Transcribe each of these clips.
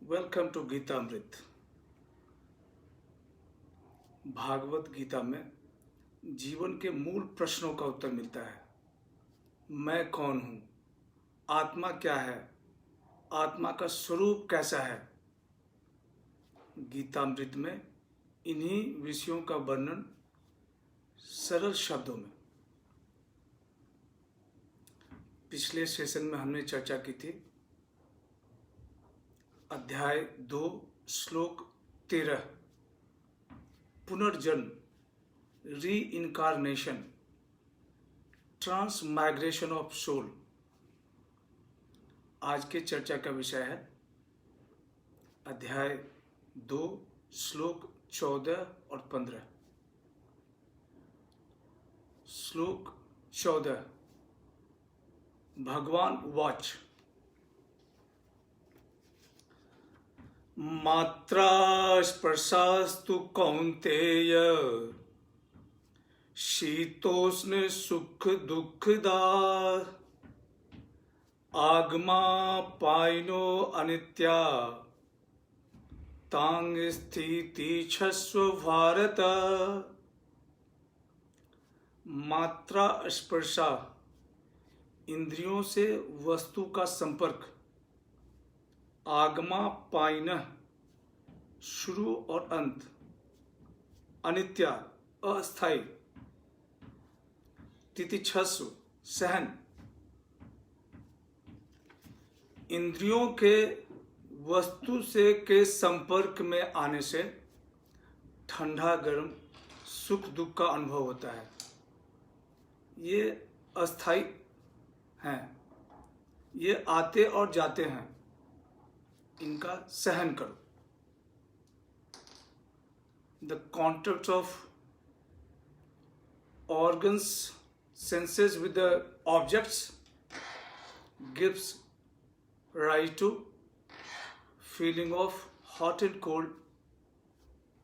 Welcome to Gita अमृत। भागवत गीता में जीवन के मूल प्रश्नों का उत्तर मिलता है। मैं कौन हूँ? आत्मा क्या है? आत्मा का स्वरूप कैसा है? गीतामृत में इन्हीं विषयों का वर्णन सरल शब्दों में। पिछले सेशन में हमने चर्चा की थी अध्याय 2 श्लोक 13 पुनर्जन्म, री इनकारनेशन, ट्रांसमाइग्रेशन ऑफ सोल। आज के चर्चा का विषय है अध्याय 2 श्लोक 14 और 15। श्लोक 14 भगवान वाच मात्रा स्पर्शास्तु कौन्तेय शीतोष्ण सुख दुखदा आगमा पाइनो अनित्या तांग स्थिति छस्व भारत। मात्रा स्पर्शा इंद्रियों से वस्तु का संपर्क, आगमा पाइन शुरू और अंत, अनित्या अस्थाई, तितिक्षस्व सहन। इंद्रियों के वस्तु से के संपर्क में आने से ठंडा गर्म सुख दुख का अनुभव होता है। ये अस्थाई हैं, ये आते और जाते हैं, इनका सहन करो। The contact of organs senses with the objects gives rise to feeling of hot and cold,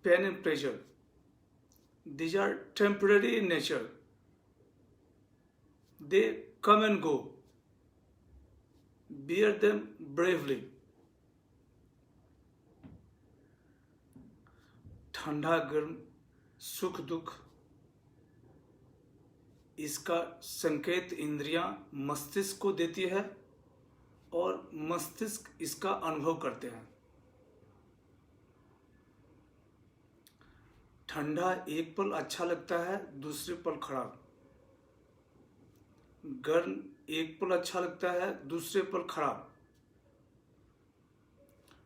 pain and pleasure. These are temporary in nature. They come and go. Bear them bravely. ठंडा गर्म सुख दुख, इसका संकेत इंद्रियां मस्तिष्क को देती है और मस्तिष्क इसका अनुभव करते हैं। ठंडा एक पल अच्छा लगता है, दूसरे पल खराब। गर्म एक पल अच्छा लगता है, दूसरे पल खराब।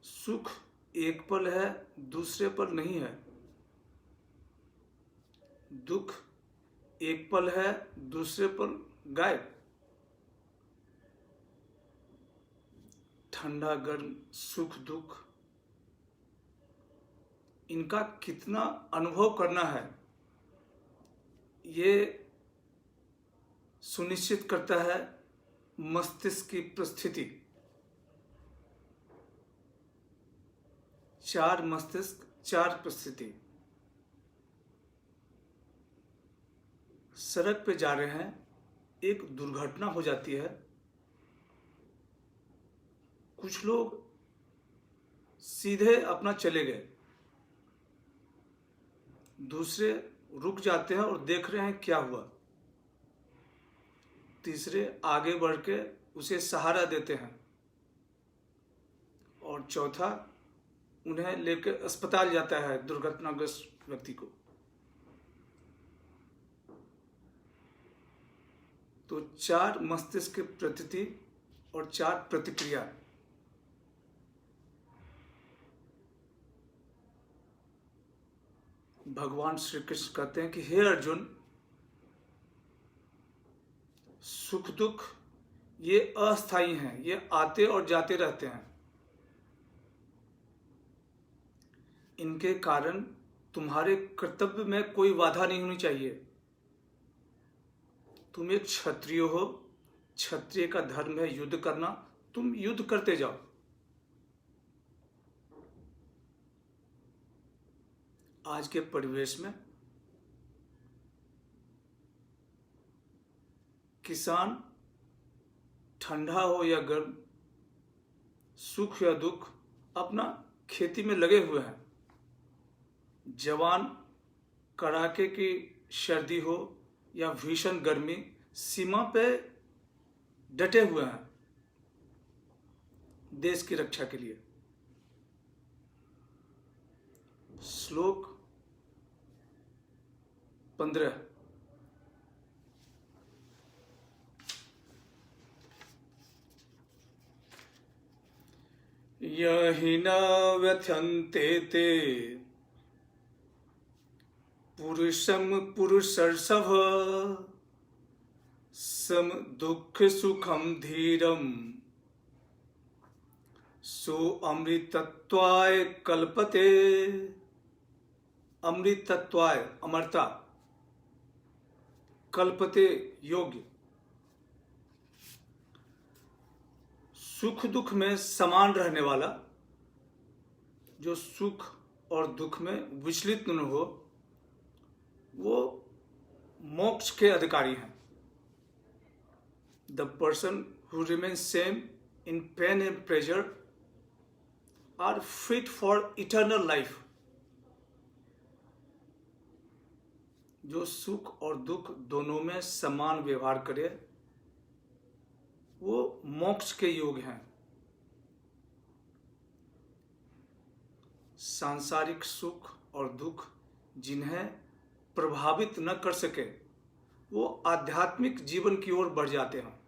सुख एक पल है, दूसरे पल नहीं है। दुख एक पल है, दूसरे पल गायब। ठंडा गर्म सुख दुख, इनका कितना अनुभव करना है, ये सुनिश्चित करता है मस्तिष्क की परिस्थिति। चार मस्तिष्क, चार परिस्थिति। सड़क पे जा रहे हैं, एक दुर्घटना हो जाती है। कुछ लोग सीधे अपना चले गए, दूसरे रुक जाते हैं और देख रहे हैं क्या हुआ। तीसरे आगे बढ़ के उसे सहारा देते हैं और चौथा उन्हें लेकर अस्पताल जाता है दुर्घटनाग्रस्त व्यक्ति को। तो चार मस्तिष्क की प्रतीति और चार प्रतिक्रिया। भगवान श्री कृष्ण कहते हैं कि हे अर्जुन, सुख दुख ये अस्थायी हैं, ये आते और जाते रहते हैं। इनके कारण तुम्हारे कर्तव्य में कोई बाधा नहीं होनी चाहिए। तुम एक क्षत्रिय हो, क्षत्रिय का धर्म है युद्ध करना, तुम युद्ध करते जाओ। आज के परिवेश में किसान ठंडा हो या गर्म, सुख या दुख, अपना खेती में लगे हुए हैं। जवान कड़ाके की सर्दी हो या भीषण गर्मी, सीमा पे डटे हुए हैं देश की रक्षा के लिए। श्लोक 15। यहि न व्यथन्ते ते पुरुषम पुरुषर्षभ सम दुख सुखम धीरम सो अमृतत्वाय कल्पते। अमृतत्वाय अमरता, कल्पते योग्य। सुख दुख में समान रहने वाला, जो सुख और दुख में विचलित न हो, वो मोक्ष के अधिकारी हैं। The person who remains same in pain and pleasure are fit for eternal life. जो सुख और दुख दोनों में समान व्यवहार करे, वो मोक्ष के योग्य हैं। सांसारिक सुख और दुख जिन्हें प्रभावित न कर सके, वो आध्यात्मिक जीवन की ओर बढ़ जाते हैं।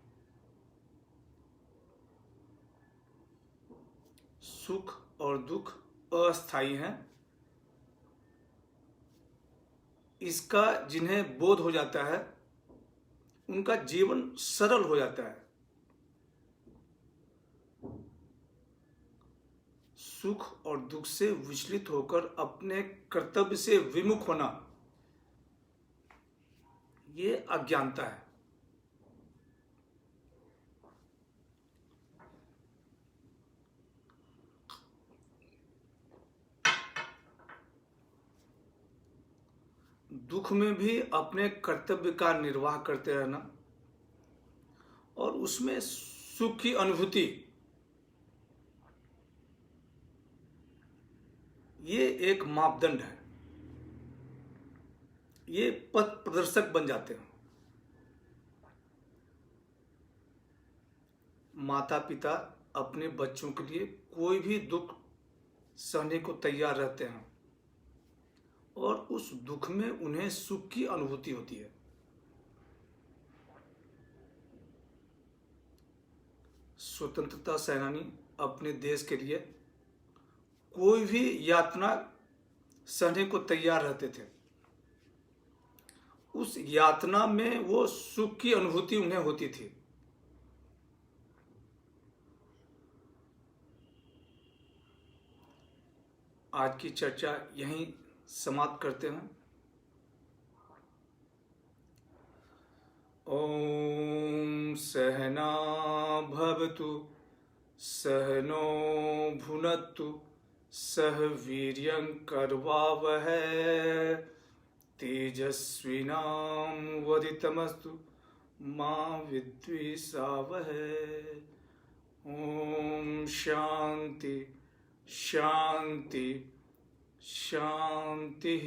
सुख और दुख अस्थायी हैं। इसका जिन्हें बोध हो जाता है, उनका जीवन सरल हो जाता है। सुख और दुख से विचलित होकर अपने कर्तव्य से विमुख होना, ये अज्ञानता है। दुख में भी अपने कर्तव्य का निर्वाह करते रहना और उसमें सुख की अनुभूति, ये एक मापदंड है। ये पथ प्रदर्शक बन जाते हैं। माता पिता अपने बच्चों के लिए कोई भी दुख सहने को तैयार रहते हैं और उस दुख में उन्हें सुख की अनुभूति होती है। स्वतंत्रता सेनानी अपने देश के लिए कोई भी यातना सहने को तैयार रहते थे। उस यातना में वो सुख की अनुभूति उन्हें होती थी। आज की चर्चा यहीं समाप्त करते हैं। ओम सहना भवतु सहनो भुनक्तु सह वीर्यं करवावहै तेजस्विनावधीतमस्तु मा विद्विषावहै। ओम शांति शांति शांति।